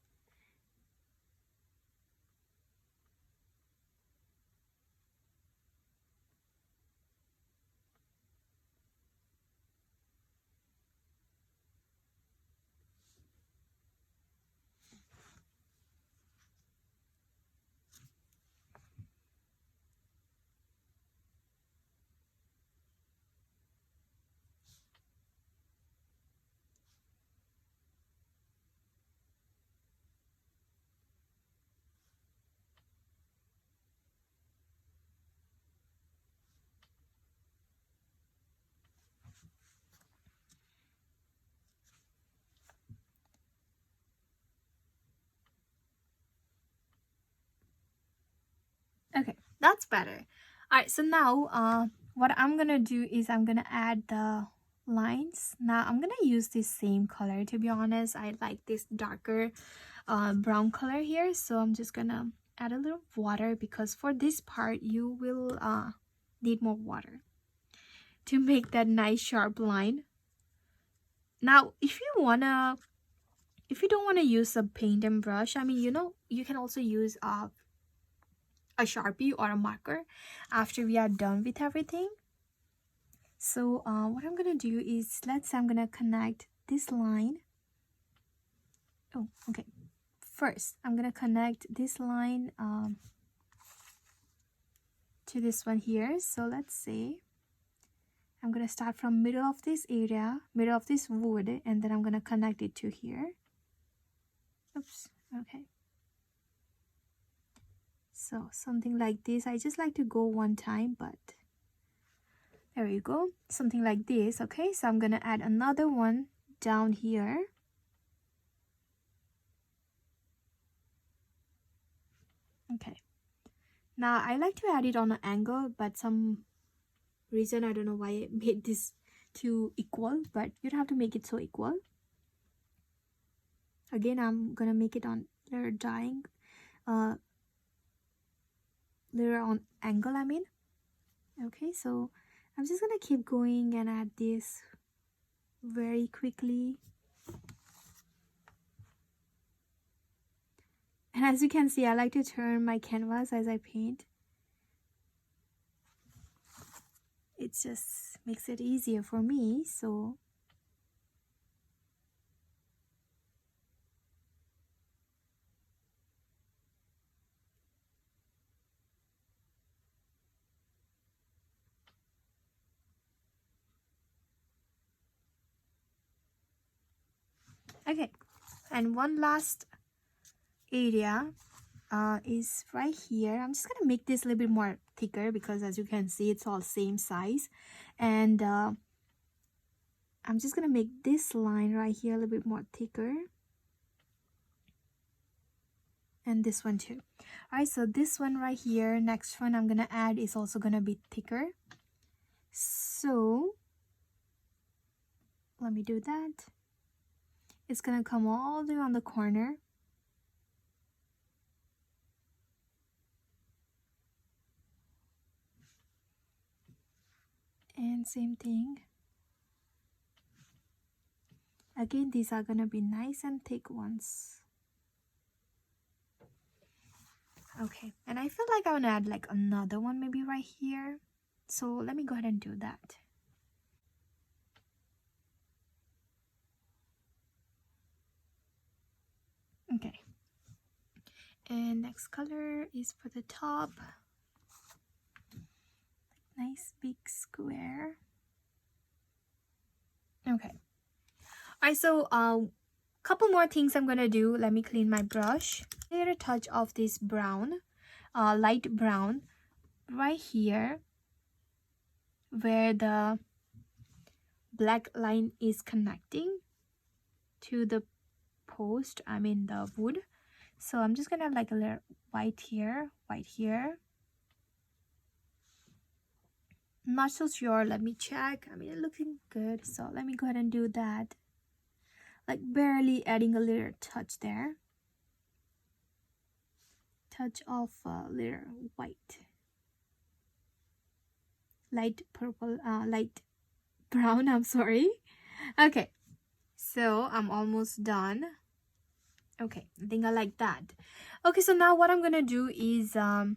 Okay, that's better. All right, so now what I'm gonna do is I'm gonna add the lines. Now I'm gonna use this same color. To be honest, I like this darker brown color here, so I'm just gonna add a little water, because for this part you will need more water to make that nice sharp line. Now if you don't want to use a paint and brush, I mean, you know, you can also use a Sharpie or a marker after we are done with everything. So what I'm gonna do is, let's say I'm gonna connect this line. Oh, okay. First, I'm gonna connect this line to this one here. So let's say I'm gonna start from middle of this area, middle of this wood, and then I'm gonna connect it to here. Oops, okay. So something like this. I just like to go one time, but there you go, something like this. Okay, so I'm gonna add another one down here. Okay, now I like to add it on an angle, but some reason I don't know why I made this too equal, but you don't have to make it so equal. Again, I'm gonna make it on layer dyeing, layer on angle, I mean. Okay, so I'm just gonna keep going and add this very quickly. And as you can see, I like to turn my canvas as I paint. It just makes it easier for me, so okay. And one last area is right here. I'm just gonna make this a little bit more thicker, because as you can see, it's all same size. And I'm just gonna make this line right here a little bit more thicker. and this one too. All right, so this one right here, next one I'm gonna add is also gonna be thicker. So let me do that. It's gonna come all the way on the corner. And same thing. Again, these are gonna be nice and thick ones. Okay, and I feel like I want to add like another one maybe right here. So let me go ahead and do that. Okay. And next color is for the top. Nice big square. Okay. Alright, so couple more things I'm gonna do. Let me clean my brush. A little touch of this brown, light brown, right here, where the black line is connecting to the post. I mean the wood. So I'm just gonna have like a little white here, white here. Not so sure. Let me check. I mean, it's looking good. So let me go ahead and do that. Like barely adding a little touch there. Touch of a little white. Light purple, light brown, I'm sorry. Okay. So I'm almost done. Okay, I think I like that. Okay, so now what I'm gonna do is I'm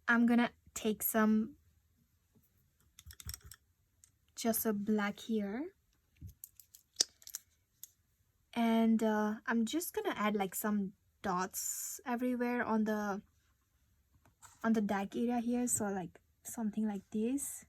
gonna take some just a black here, and I'm just gonna add like some dots everywhere on the dark area here, so like something like this.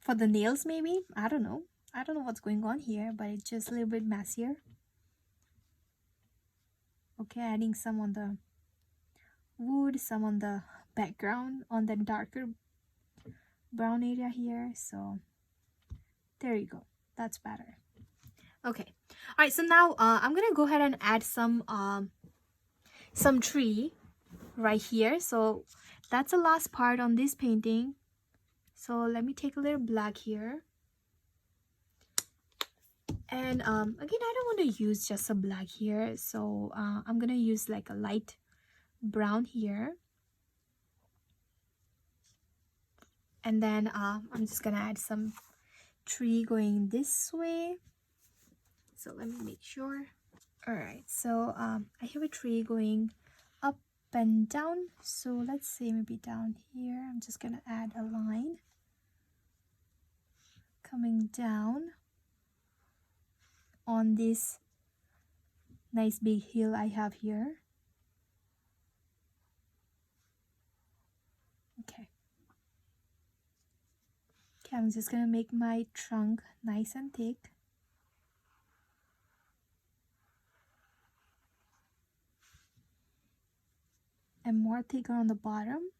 For the nails maybe, I don't know what's going on here, but it's just a little bit messier. Okay, adding some on the wood, some on the background, on the darker brown area here. So there you go, that's better. Okay, all right, so now I'm gonna go ahead and add some tree right here. So that's the last part on this painting. So let me take a little black here. And again, I don't want to use just a black here, so I'm gonna use like a light brown here. And then I'm just gonna add some tree going this way. So let me make sure. All right, so I have a tree going up and down. So let's say maybe down here, I'm just gonna add a line coming down on this nice big hill I have here. Okay. Okay, I'm just gonna make my trunk nice and thick. And more thicker on the bottom.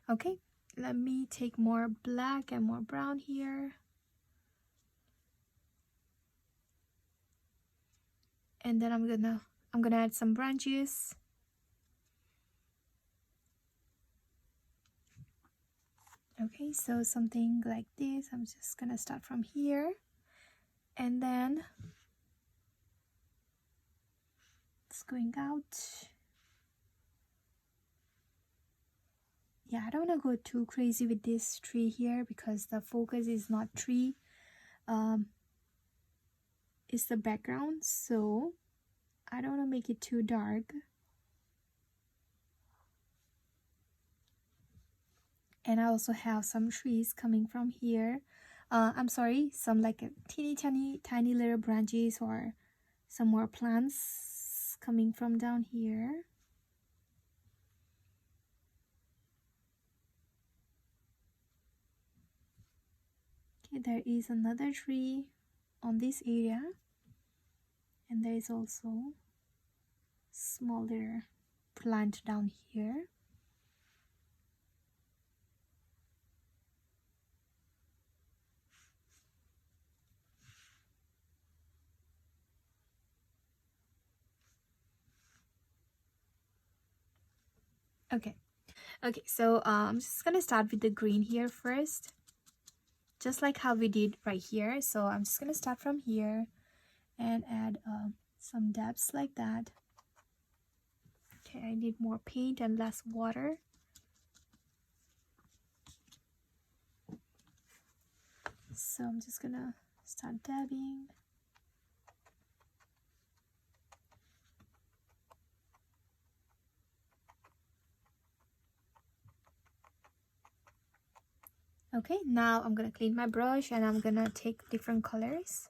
Okay, let me take more black and more brown here. And then I'm gonna add some branches. Okay, so something like this. I'm just gonna start from here, and then it's going out. Yeah, I don't want to go too crazy with this tree here because the focus is not tree, it's the background, so I don't want to make it too dark. And I also have some trees coming from here. I'm sorry, some like a tiny little branches or some more plants coming from down here. Okay, there is another tree. on this area, and there is also smaller plant down here. Okay, so I'm just gonna start with the green here first, just like how we did right here. So I'm just gonna start from here and add some depths like that. Okay, I need more paint and less water. So I'm just gonna start dabbing. Okay, now I'm gonna clean my brush and I'm gonna take different colors.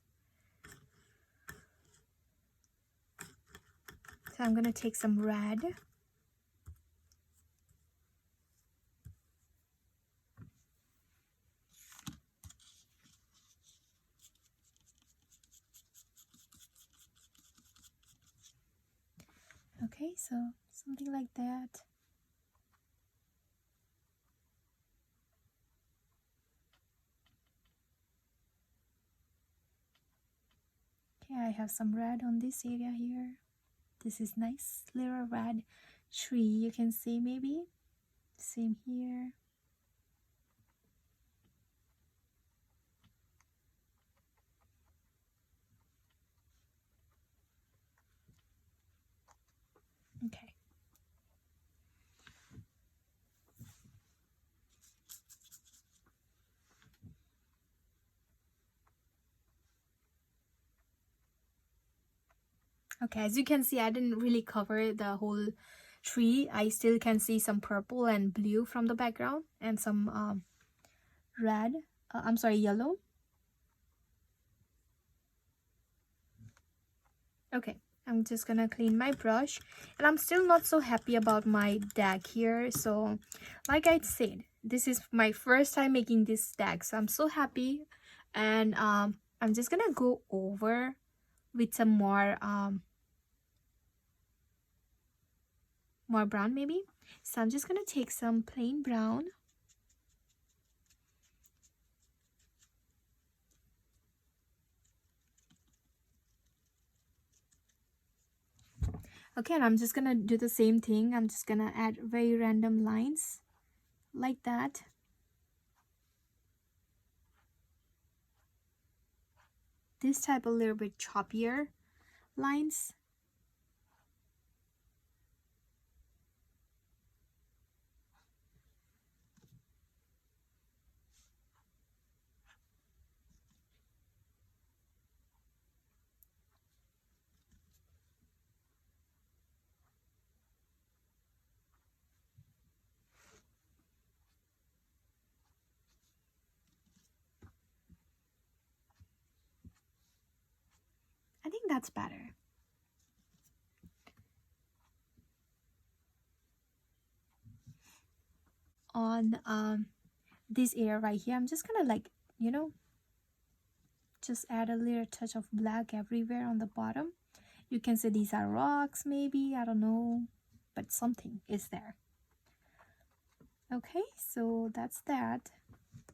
So I'm gonna take some red. Okay, so something like that. Okay, I have some red on this area here. This is nice little red tree, you can see maybe. Same here. Okay. Okay, as you can see, I didn't really cover the whole tree. I still can see some purple and blue from the background and some red. I'm sorry, yellow. Okay, I'm just gonna clean my brush, and I'm still not so happy about my deck here. So like I said, this is my first time making this deck, so I'm so happy. And I'm just gonna go over with some more brown maybe. So I'm just gonna take some plain brown. Okay, and I'm just gonna do the same thing. I'm just gonna add very random lines like that. This type a little bit choppier lines. I think that's better. On this area right here, I'm just gonna, like, you know, just add a little touch of black everywhere on the bottom. You can say these are rocks maybe, I don't know, but something is there. Okay, so that's that.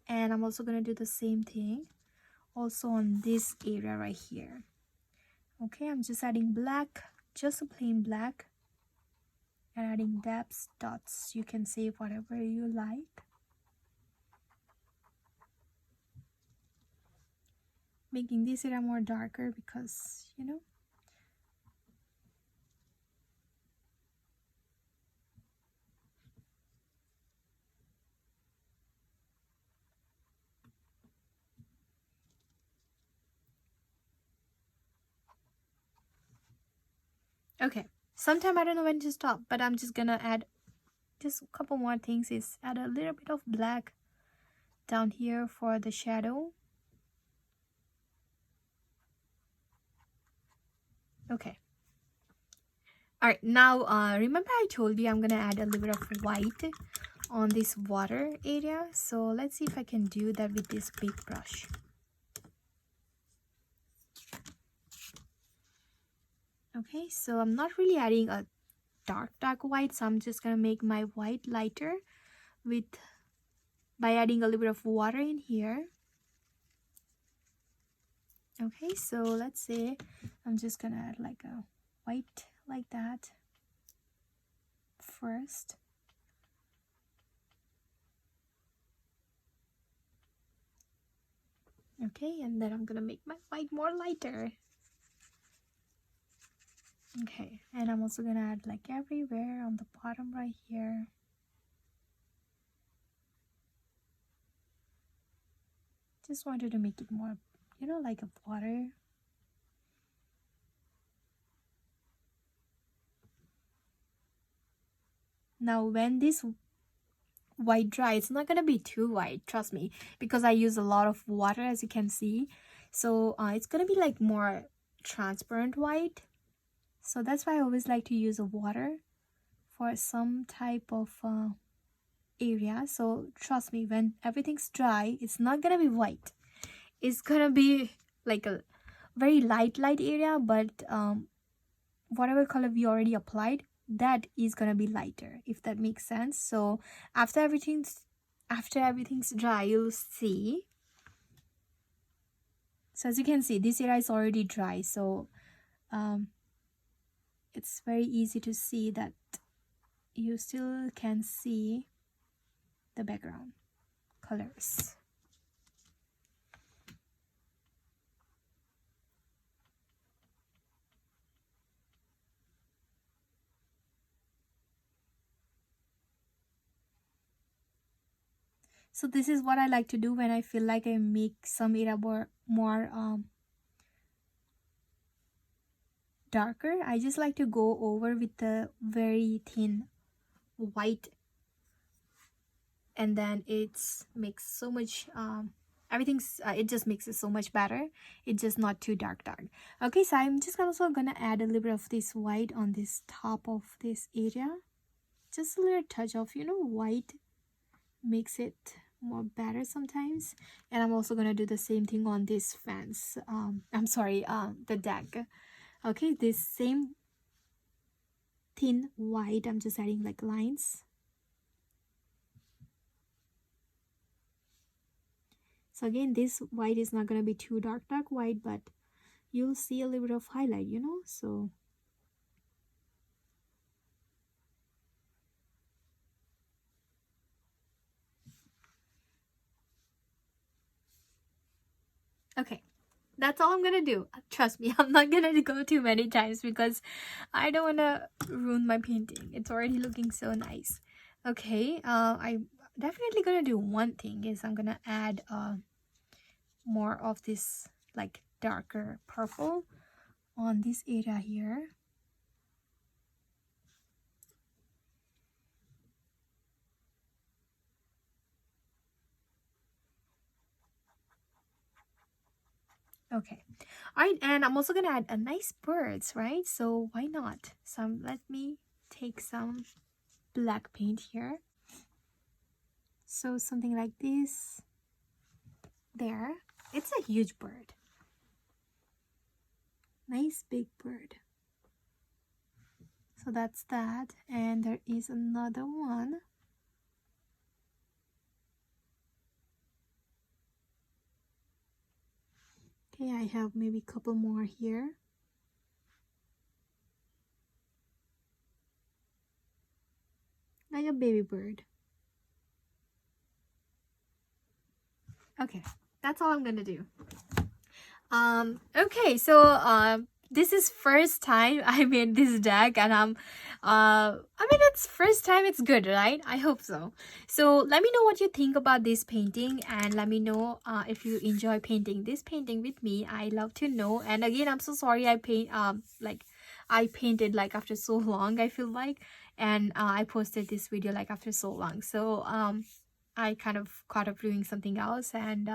And I'm also gonna do the same thing also on this area right here. Okay, I'm just adding black, just a plain black, and adding depths, dots. You can say whatever you like. Making this area more darker because, you know. Okay, sometime I don't know when to stop, but I'm just gonna add just a couple more things. Is add a little bit of black down here for the shadow. Okay. All right, now remember I told you I'm gonna add a little bit of white on this water area. So let's see if I can do that with this big brush. Okay, so I'm not really adding a dark white, so I'm just gonna make my white lighter with by adding a little bit of water in here. Okay, so let's say I'm just gonna add like a white like that first. Okay, and then I'm gonna make my white more lighter. Okay, and I'm also gonna add like everywhere on the bottom right here. Just wanted to make it more, you know, like a water. Now when this white dry, it's not gonna be too white, trust me, because I use a lot of water, as you can see. So it's gonna be like more transparent white. So that's why I always like to use a water for some type of area. So trust me, when everything's dry, it's not gonna be white. It's gonna be like a very light area, but whatever color we already applied, that is gonna be lighter, if that makes sense. So after everything's dry, you'll see. So as you can see, this area is already dry, so it's very easy to see that you still can see the background colors. So this is what I like to do when I feel like I make some area more darker. I just like to go over with the very thin white, and then it makes so much everything's it just makes it so much better. It's just not too dark. Okay, so I'm just also gonna add a little bit of this white on this top of this area. Just a little touch of, you know, white makes it more better sometimes. And I'm also gonna do the same thing on this fence, I'm sorry, the deck. Okay, this same thin white, I'm just adding like lines. So again, this white is not going to be too dark white, but you'll see a little bit of highlight, you know. So okay, that's all I'm gonna do. Trust me, I'm not gonna go too many times because I don't want to ruin my painting. It's already looking so nice. Okay, I'm definitely gonna do one thing is I'm gonna add more of this like darker purple on this area here. Okay, all right, and I'm also gonna add a nice birds, right? So why not? Let me take some black paint here. So something like this. There, it's a huge bird. Nice big bird. So that's that, and there is another one. Okay, I have maybe a couple more here. Like a baby bird. Okay, that's all I'm gonna do. Okay, so this is first time I made this deck, and I mean, it's first time, it's good, right? I hope so. So let me know what you think about this painting, and let me know if you enjoy painting this painting with me. I love to know. And again, I'm so sorry I painted like after so long, I feel like, and I posted this video like after so long. So I kind of caught up doing something else, and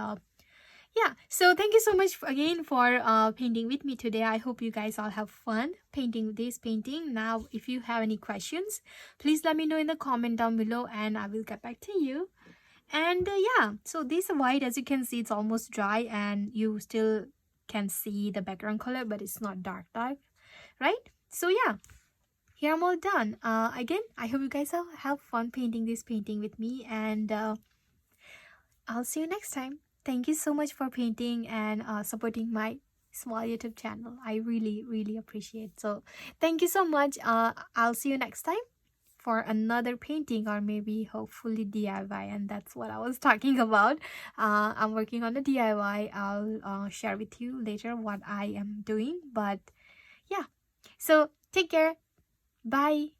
yeah, so thank you so much again for painting with me today. I hope you guys all have fun painting this painting. Now, if you have any questions, please let me know in the comment down below, and I will get back to you. And yeah, so this white, as you can see, it's almost dry, and you still can see the background color, but it's not dark, right? So yeah, here I'm all done. Again, I hope you guys have fun painting this painting with me, and I'll see you next time. Thank you so much for painting and supporting my small YouTube channel. I really appreciate. So thank you so much. I'll see you next time for another painting, or maybe hopefully DIY, and that's what I was talking about. I'm working on the DIY. I'll share with you later what I am doing, but yeah, so take care. Bye.